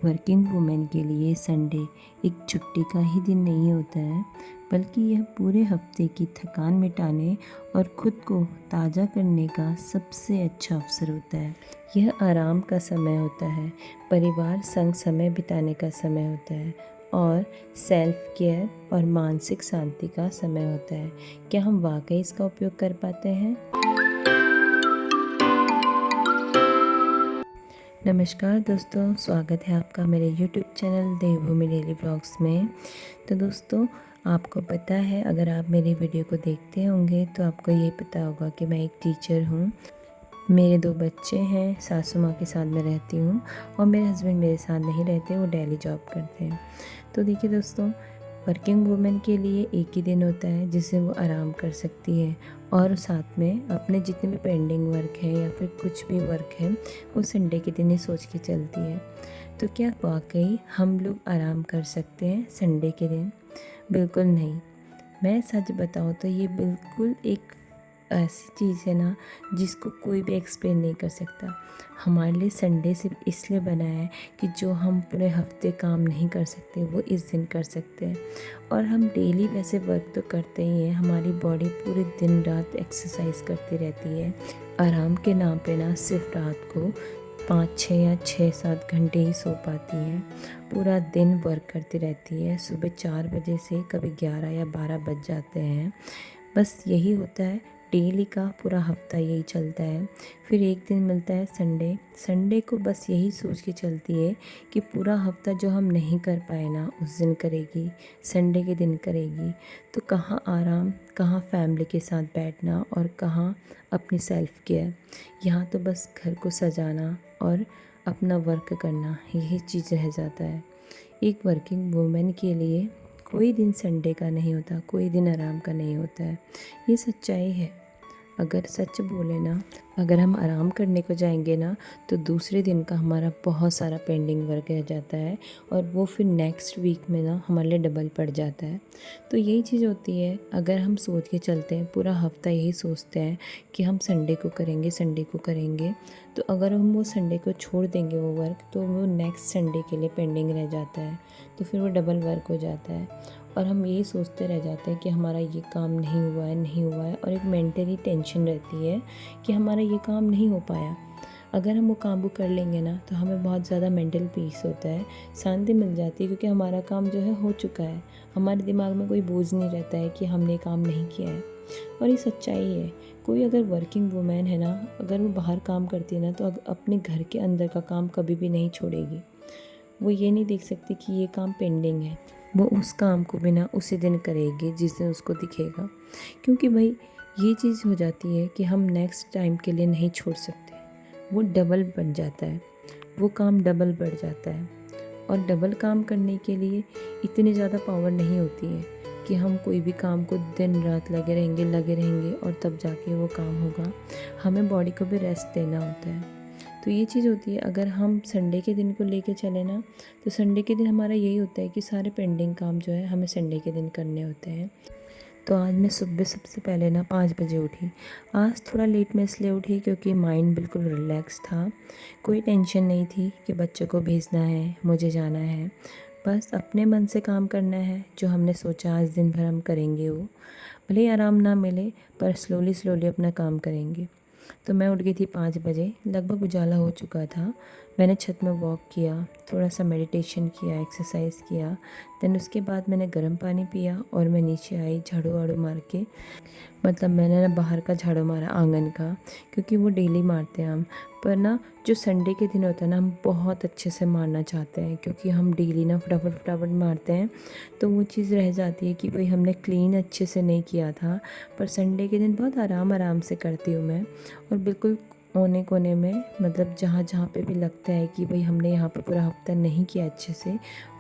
Working women के लिए Sunday एक छुट्टी का ही दिन नहीं होता है, बल्कि यह पूरे हफ्ते की थकान मिटाने और खुद को ताज़ा करने का सबसे अच्छा अवसर होता है। यह आराम का समय होता है, परिवार संग समय बिताने का समय होता है और सेल्फ केयर और मानसिक शांति का समय होता है। क्या हम वाकई इसका उपयोग कर पाते हैं? नमस्कार दोस्तों, स्वागत है आपका मेरे YouTube चैनल देवभूमि डेली ब्लॉग्स में। तो दोस्तों, आपको पता है, अगर आप मेरी वीडियो को देखते होंगे तो आपको ये पता होगा कि मैं एक टीचर हूँ। मेरे 2 बच्चे हैं, सासू माँ के साथ मैं रहती हूँ और मेरे हस्बैंड मेरे साथ नहीं रहते, वो डेली जॉब करते हैं। तो देखिए दोस्तों, वर्किंग वुमेन के लिए एक ही दिन होता है जिससे वो आराम कर सकती है और साथ में अपने जितने भी पेंडिंग वर्क है या फिर कुछ भी वर्क है वो संडे के दिन ही सोच के चलती है। तो क्या वाकई हम लोग आराम कर सकते हैं संडे के दिन? बिल्कुल नहीं। मैं सच बताऊँ तो ये बिल्कुल एक ऐसी चीज़ है ना जिसको कोई भी एक्सप्लेन नहीं कर सकता। हमारे लिए संडे सिर्फ इसलिए बना है कि जो हम पूरे हफ्ते काम नहीं कर सकते वो इस दिन कर सकते हैं। और हम डेली वैसे वर्क तो करते ही हैं, हमारी बॉडी पूरे दिन रात एक्सरसाइज करती रहती है। आराम के नाम पे ना सिर्फ रात को 5-6 या 6-7 घंटे ही सो पाती है। पूरा दिन वर्क करती रहती है, सुबह 4 बजे से कभी 11 या 12 बज जाते हैं। बस यही होता है, डेली का पूरा हफ्ता यही चलता है। फिर एक दिन मिलता है संडे। संडे को बस यही सोच के चलती है कि पूरा हफ्ता जो हम नहीं कर पाए ना उस दिन करेगी, संडे के दिन करेगी। तो कहाँ आराम, कहाँ फैमिली के साथ बैठना और कहाँ अपनी सेल्फ केयर। यहाँ तो बस घर को सजाना और अपना वर्क करना, यही चीज़ रह जाता है। एक वर्किंग वुमेन के लिए कोई दिन संडे का नहीं होता, कोई दिन आराम का नहीं होता है। ये सच्चाई है। अगर सच बोले ना, अगर हम आराम करने को जाएंगे ना तो दूसरे दिन का हमारा बहुत सारा पेंडिंग वर्क रह जाता है और वो फिर नेक्स्ट वीक में ना हमारे लिए डबल पड़ जाता है। तो यही चीज़ होती है, अगर हम सोच के चलते हैं, पूरा हफ्ता यही सोचते हैं कि हम संडे को करेंगे, संडे को करेंगे, तो अगर हम वो संडे को छोड़ देंगे वो वर्क, तो वो नेक्स्ट संडे के लिए पेंडिंग रह जाता है। तो फिर वो डबल वर्क हो जाता है और हम यही सोचते रह जाते हैं कि हमारा ये काम नहीं हुआ है, नहीं हुआ है, और एक मेंटली टेंशन रहती है कि हमारा ये काम नहीं हो पाया। अगर हम वो काम को कर लेंगे ना तो हमें बहुत ज़्यादा मेंटल पीस होता है, शांति मिल जाती है, क्योंकि हमारा काम जो है हो चुका है। हमारे दिमाग में कोई बोझ नहीं रहता है कि हमने काम नहीं किया है। और ये सच्चाई है। कोई अगर वर्किंग वुमेन है ना, अगर वो बाहर काम करती है ना, तो अपने घर के अंदर का काम कभी भी नहीं छोड़ेगी। वो ये नहीं देख सकती कि ये काम पेंडिंग है, वो उस काम को भी ना उसी दिन करेगी जिस दिन उसको दिखेगा। क्योंकि भाई ये चीज़ हो जाती है कि हम नेक्स्ट टाइम के लिए नहीं छोड़ सकते, वो डबल बन जाता है, वो काम डबल बढ़ जाता है। और डबल काम करने के लिए इतनी ज़्यादा पावर नहीं होती है कि हम कोई भी काम को दिन रात लगे रहेंगे और तब जाके वो काम होगा। हमें बॉडी को भी रेस्ट देना होता है। तो ये चीज़ होती है, अगर हम संडे के दिन को लेके चले ना, तो संडे के दिन हमारा यही होता है कि सारे पेंडिंग काम जो है हमें संडे के दिन करने होते हैं। तो आज मैं सुबह सबसे पहले ना 5 बजे उठी। आज थोड़ा लेट मैं इसलिए उठी क्योंकि माइंड बिल्कुल रिलैक्स था। कोई टेंशन नहीं थी कि बच्चों को भेजना है, मुझे जाना है। बस अपने मन से काम करना है, जो हमने सोचा आज दिन भर हम करेंगे वो। भले ही आराम ना मिले, पर स्लोली स्लोली अपना काम करेंगे। तो मैं उठ गई थी 5 बजे, लगभग उजाला हो चुका था। मैंने छत में वॉक किया, थोड़ा सा मेडिटेशन किया, एक्सरसाइज किया। देन उसके बाद मैंने गर्म पानी पिया और मैं नीचे आई झाड़ू वाड़ू मार के। मतलब मैंने ना बाहर का झाड़ू मारा, आंगन का, क्योंकि वो डेली मारते हैं हम। पर ना जो संडे के दिन होता है ना, हम बहुत अच्छे से मारना चाहते हैं, क्योंकि हम डेली ना फटाफट फटाफट मारते हैं। तो वो चीज़ रह जाती है कि भाई हमने क्लीन अच्छे से नहीं किया था। पर संडे के दिन बहुत आराम आराम से करती हूँ मैं, और बिल्कुल कोने कोने में, मतलब जहाँ जहाँ पे भी लगता है कि भाई हमने यहाँ पे पूरा हफ्ता नहीं किया अच्छे से,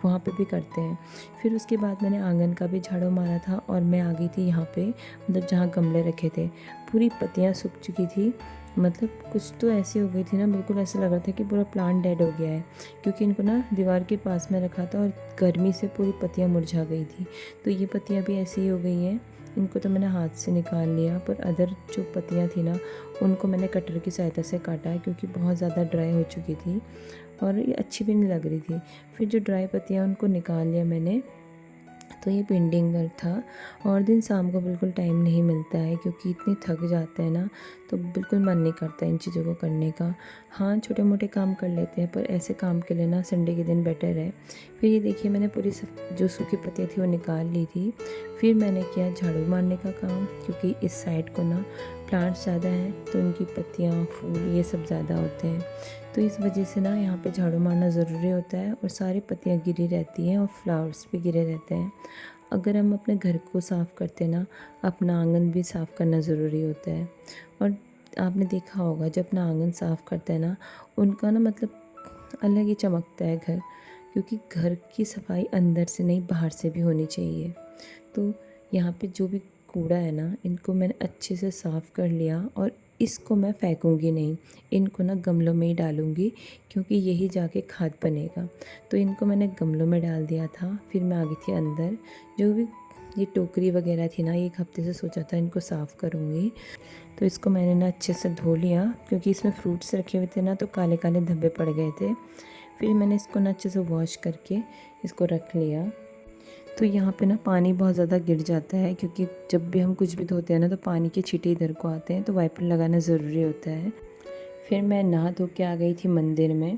वहाँ पे भी करते हैं। फिर उसके बाद मैंने आंगन का भी झाड़ू मारा था और मैं आ गई थी यहाँ पे, मतलब जहाँ गमले रखे थे, पूरी पत्तियाँ सूख चुकी थी। मतलब कुछ तो ऐसी हो गई थी ना, बिल्कुल ऐसा लग रहा था कि पूरा प्लांट डेड हो गया है, क्योंकि इनको ना दीवार के पास में रखा था और गर्मी से पूरी पत्तियाँ मुरझा गई थी। तो ये पत्तियाँ भी ऐसी ही हो गई हैं। इनको तो मैंने हाथ से निकाल लिया, पर अदर जो पत्तियाँ थी ना उनको मैंने कटर की सहायता से काटा है, क्योंकि बहुत ज़्यादा ड्राई हो चुकी थी। और ये अच्छी भी नहीं लग रही थी। फिर जो ड्राई पत्तियाँ उनको निकाल लिया मैंने। तो ये पेंटिंग वर्क था। और दिन शाम को बिल्कुल टाइम नहीं मिलता है क्योंकि इतने थक जाते हैं ना, तो बिल्कुल मन नहीं करता इन चीज़ों को करने का। हाँ, छोटे मोटे काम कर लेते हैं, पर ऐसे काम के लिए ना संडे के दिन बेटर है। फिर ये देखिए मैंने पूरी जो सूखी पत्तियाँ थी वो निकाल ली थी। फिर मैंने किया झाड़ू मारने का काम, क्योंकि इस साइड को ना प्लांट्स ज़्यादा हैं तो इनकी पत्तियाँ, फूल ये सब ज़्यादा होते हैं। तो इस वजह से ना यहाँ पे झाड़ू मारना ज़रूरी होता है, और सारी पत्तियाँ गिरी रहती हैं और फ्लावर्स भी गिरे रहते हैं। अगर हम अपने घर को साफ़ करते ना, अपना आंगन भी साफ़ करना ज़रूरी होता है। और आपने देखा होगा जो अपना आंगन साफ़ करता है ना, उनका ना मतलब अलग ही चमकता है घर, क्योंकि घर की सफाई अंदर से नहीं बाहर से भी होनी चाहिए। तो यहाँ पे जो भी कूड़ा है ना, इनको मैंने अच्छे से साफ़ कर लिया, और इसको मैं फेंकूँगी नहीं, इनको ना गमलों में ही डालूँगी, क्योंकि यही जाके खाद बनेगा। तो इनको मैंने गमलों में डाल दिया था। फिर मैं आ गई थी अंदर। जो भी ये टोकरी वगैरह थी ना, 1 हफ्ते से सोचा था इनको साफ़ करूँगी। तो इसको मैंने ना अच्छे से धो लिया, क्योंकि इसमें फ्रूट्स रखे हुए थे ना, तो काले काले धब्बे पड़ गए थे। फिर मैंने इसको ना अच्छे से वॉश करके इसको रख लिया। तो यहाँ पे ना पानी बहुत ज़्यादा गिर जाता है, क्योंकि जब भी हम कुछ भी धोते हैं ना, तो पानी के छींटे इधर को आते हैं, तो वाइपर लगाना ज़रूरी होता है। फिर मैं नहा धो के आ गई थी मंदिर में।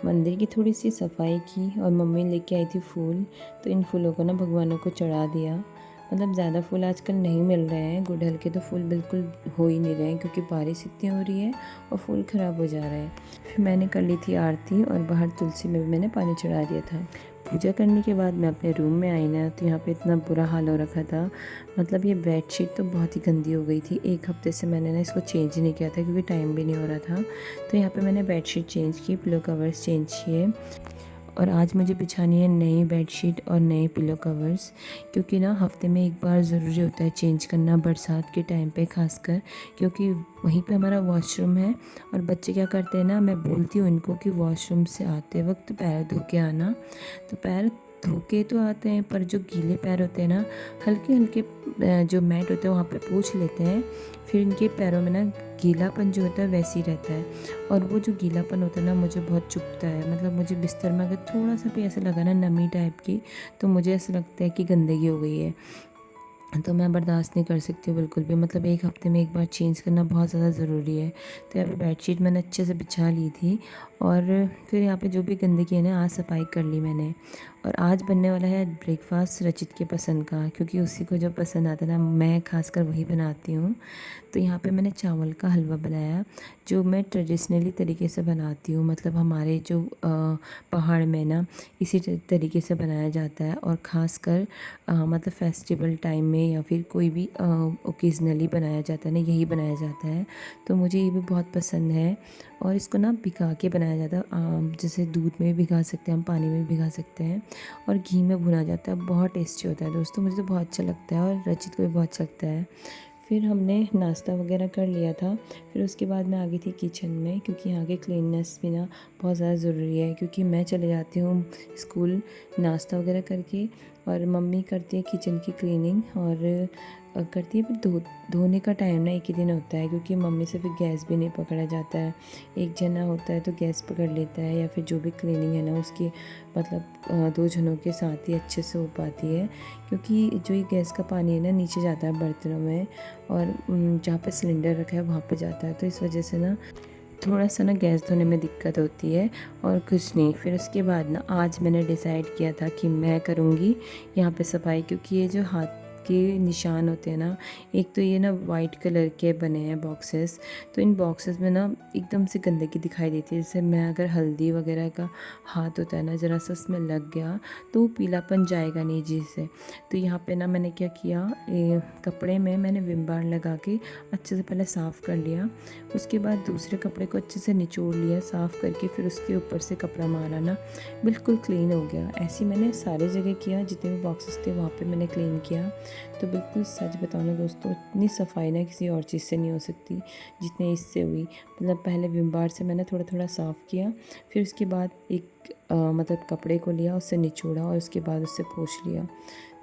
मंदिर की थोड़ी सी सफाई की, और मम्मी लेके आई थी फूल। तो इन फूलों को ना भगवानों को चढ़ा दिया। मतलब ज़्यादा फूल आजकल नहीं मिल रहे हैं, गुड़हल के तो फूल बिल्कुल हो ही नहीं रहे हैं, क्योंकि बारिश इतनी हो रही है और फूल ख़राब हो जा रहे हैं। फिर मैंने कर ली थी आरती, और बाहर तुलसी में भी मैंने पानी चढ़ा दिया था। पूजा करने के बाद मैं अपने रूम में आई ना, तो यहाँ पे इतना बुरा हाल हो रखा था। मतलब ये बेडशीट तो बहुत ही गंदी हो गई थी। 1 हफ्ते से मैंने ना इसको चेंज नहीं किया था, क्योंकि टाइम भी नहीं हो रहा था। तो यहाँ पे मैंने बेडशीट चेंज की, पिलो कवर्स चेंज किए, और आज मुझे बिछानी है नई बेडशीट और नए पिलो कवर्स, क्योंकि ना हफ्ते में 1 बार ज़रूरी होता है चेंज करना, बरसात के टाइम पे खासकर, क्योंकि वहीं पे हमारा वॉशरूम है। और बच्चे क्या करते हैं ना, मैं बोलती हूँ इनको कि वॉशरूम से आते वक्त पैर धो के आना, तो पैर धो के तो आते हैं, पर जो गीले पैर होते हैं ना, हल्के हल्के जो मैट होते हैं वहाँ पे पोंछ लेते हैं। फिर इनके पैरों में ना गीलापन जो होता है वैसे ही रहता है, और वो जो गीलापन होता है ना मुझे बहुत चुभता है। मतलब मुझे बिस्तर में अगर थोड़ा सा भी ऐसा लगा ना नमी टाइप की, तो मुझे ऐसा लगता है कि गंदगी हो गई है। तो मैं बर्दाश्त नहीं कर सकती हूँ बिल्कुल भी। मतलब 1 हफ्ते में 1 बार चेंज करना बहुत ज़्यादा ज़रूरी है। तो यहाँ पे बेडशीट मैंने अच्छे से बिछा ली थी, और फिर यहाँ पे जो भी गंदगी है ना, आज सफाई कर ली मैंने। और आज बनने वाला है ब्रेकफास्ट रचित के पसंद का, क्योंकि उसी को जो पसंद आता है ना, मैं खासकर वही बनाती हूँ। तो यहाँ पे मैंने चावल का हलवा बनाया, जो मैं ट्रेडिशनली तरीके से बनाती हूँ। मतलब हमारे जो पहाड़ में ना इसी तरीके से बनाया जाता है, और ख़ासकर मतलब फेस्टिवल टाइम में या फिर कोई भी ओकेजनली बनाया जाता है ना, यही बनाया जाता है। तो मुझे ये भी बहुत पसंद है। और इसको ना भिगा के बनाया जाता है, जैसे दूध में भी भिगा सकते हैं हम, पानी में भी भिगा सकते हैं, और घी में भुना जाता है। बहुत टेस्टी होता है दोस्तों, मुझे तो बहुत अच्छा लगता है, और रचित को भी बहुत अच्छा लगता है। फिर हमने नाश्ता वगैरह कर लिया था। फिर उसके बाद मैं आ गई थी किचन में, क्योंकि यहाँ के क्लीननेस भी ना बहुत ज़्यादा ज़रूरी है, क्योंकि मैं चले जाती हूँ स्कूल नाश्ता वगैरह करके, और मम्मी करती है किचन की क्लीनिंग, और करती है। फिर धोने का टाइम ना एक ही दिन होता है, क्योंकि मम्मी से फिर गैस भी नहीं पकड़ा जाता है। एक जना होता है तो गैस पकड़ लेता है, या फिर जो भी क्लीनिंग है ना उसकी मतलब 2 जनों के साथ ही अच्छे से हो पाती है, क्योंकि जो ये गैस का पानी है ना नीचे जाता है बर्तनों में, और जहाँ पे सिलेंडर रखा है वहाँ पे जाता है। तो इस वजह से ना थोड़ा सा ना गैस धोने में दिक्कत होती है, और कुछ नहीं। फिर उसके बाद ना आज मैंने डिसाइड किया था कि मैं करूँगी यहाँ पे सफाई, क्योंकि ये जो हाथ के निशान होते हैं ना, एक तो ये ना वाइट कलर के बने हैं बॉक्सेस, तो इन बॉक्सेस में ना एकदम से गंदगी दिखाई देती है। जैसे मैं अगर हल्दी वगैरह का हाथ होता है ना, ज़रा सा उसमें लग गया तो वो पीलापन जाएगा नहीं जी से। तो यहाँ पे ना मैंने क्या किया, कपड़े में मैंने विम बार लगा के अच्छे से पहले साफ़ कर लिया। उसके बाद दूसरे कपड़े को अच्छे से निचोड़ लिया साफ़ करके, फिर उसके ऊपर से कपड़ा मारा ना, बिल्कुल क्लीन हो गया। ऐसे मैंने सारे जगह किया, जितने भी बॉक्सेस थे वहाँ पे मैंने क्लीन किया। तो बिल्कुल सच बताऊँ ना दोस्तों, इतनी सफाई ना किसी और चीज़ से नहीं हो सकती जितनी इससे हुई। मतलब पहले विम बार से मैंने थोड़ा थोड़ा साफ़ किया, फिर उसके बाद एक मतलब कपड़े को लिया, उससे निचोड़ा, और उसके बाद उससे पोंछ लिया।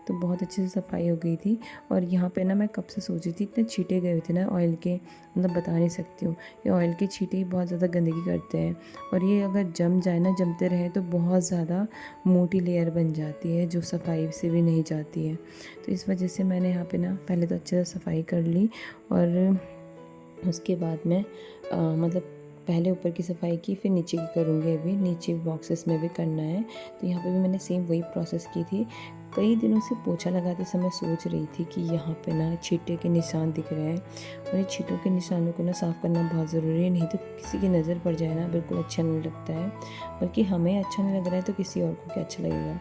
तो बहुत अच्छे से सफाई हो गई थी। और यहाँ पे ना मैं कब से सोची थी, इतने छींटे गए हुए थे ना ऑयल के, मतलब बता नहीं सकती हूँ। ये ऑयल के छींटे ही बहुत ज़्यादा गंदगी करते हैं, और ये अगर जम जाए ना, जमते रहे तो बहुत ज़्यादा मोटी लेयर बन जाती है जो सफाई से भी नहीं जाती है। तो इस वजह से मैंने यहाँ पे ना पहले तो अच्छे से सफाई कर ली, और उसके बाद में मतलब पहले ऊपर की सफाई की, फिर नीचे की करूँगी। अभी नीचे बॉक्सेस में भी करना है, तो यहाँ पे भी मैंने सेम वही प्रोसेस की थी। कई दिनों से पोछा लगाते समय सोच रही थी कि यहाँ पे ना छींटे के निशान दिख रहे हैं, और ये छींटों के निशानों को ना साफ़ करना बहुत ज़रूरी है, नहीं तो किसी की नज़र पड़ जाए ना बिल्कुल अच्छा नहीं लगता है। बल्कि हमें अच्छा नहीं लग रहा है तो किसी और को क्या अच्छा लगेगा।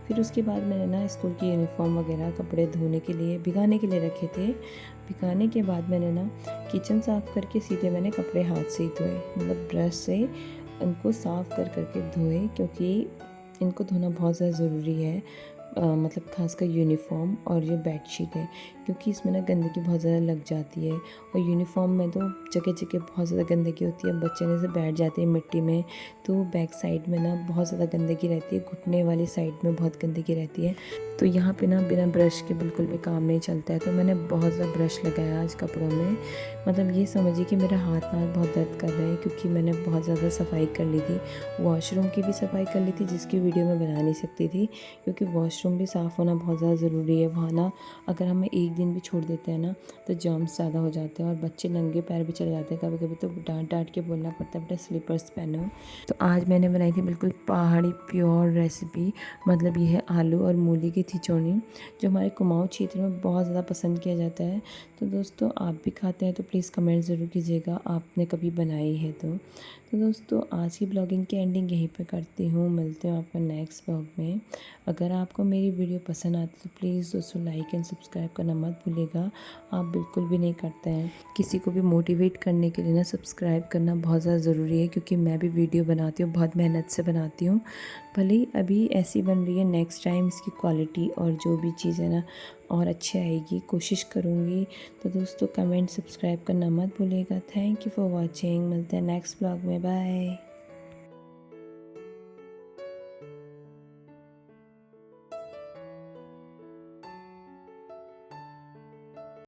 फिर उसके बाद मैंने ना स्कूल की यूनिफॉर्म वगैरह कपड़े धोने के लिए, भिगाने के लिए रखे थे। भिगाने के बाद मैंने ना किचन साफ़ करके सीधे मैंने कपड़े हाथ से ही धोए, मतलब ब्रश से इनको साफ़ कर करके धोए, क्योंकि इनको धोना बहुत ज़्यादा ज़रूरी है। मतलब खासकर यूनिफॉर्म और ये बेडशीट है, क्योंकि इसमें ना गंदगी बहुत ज़्यादा लग जाती है। और यूनिफॉर्म में तो जगह जगह बहुत ज़्यादा गंदगी होती है, बच्चे ने से बैठ जाते हैं मिट्टी में, तो बैक साइड में ना बहुत ज़्यादा गंदगी रहती है, घुटने वाली साइड में बहुत गंदगी रहती है। तो यहाँ पे ना बिना ब्रश के बिल्कुल भी काम नहीं चलता है, तो मैंने बहुत ज़्यादा ब्रश लगाया आज कपड़ों में। मतलब ये समझिए कि मेरा हाथ बहुत दर्द कर रहे हैं, क्योंकि मैंने बहुत ज़्यादा सफाई कर ली थी। वॉशरूम की भी सफाई कर ली थी, जिसकी वीडियो मैं बना नहीं सकती थी, क्योंकि वॉशरूम भी साफ़ होना बहुत ज़्यादा ज़रूरी है। वहाँ ना अगर हमें एक दिन भी छोड़ देते हैं ना, तो जर्म्स ज़्यादा हो जाते हैं, और बच्चे नंगे पैर भी चले जाते हैं। कभी कभी तो डांट डांट के बोलना पड़ता है बेटा स्लीपर्स पहनो। तो आज मैंने बनाई थी बिल्कुल पहाड़ी प्योर रेसिपी, मतलब ये है आलू और मूली की खिचौनी, जो हमारे कुमाऊँ क्षेत्र में बहुत ज़्यादा पसंद किया जाता है। तो दोस्तों आप भी खाते हैं तो प्लीज़ कमेंट ज़रूर कीजिएगा, आपने कभी बनाई है तो दोस्तों आज की ब्लॉगिंग की एंडिंग यहीं पे करती हूँ। मिलते हैं आपको नेक्स्ट ब्लॉग में। अगर आपको मेरी वीडियो पसंद आती तो प्लीज़ दोस्तों लाइक एंड सब्सक्राइब करना मत भूलिएगा, आप बिल्कुल भी नहीं करते हैं। किसी को भी मोटिवेट करने के लिए ना सब्सक्राइब करना बहुत ज़्यादा ज़रूरी है, क्योंकि मैं भी वीडियो बनाती हूँ, बहुत मेहनत से बनाती हूँ। भले ही अभी ऐसी बन रही है, नेक्स्ट टाइम इसकी क्वालिटी और जो भी चीज़ है ना और अच्छी आएगी, कोशिश करूँगी। तो दोस्तों कमेंट सब्सक्राइब करना मत भूलिएगा। Thank you for watching. मिलते हैं नेक्स्ट ब्लॉग में। बाय।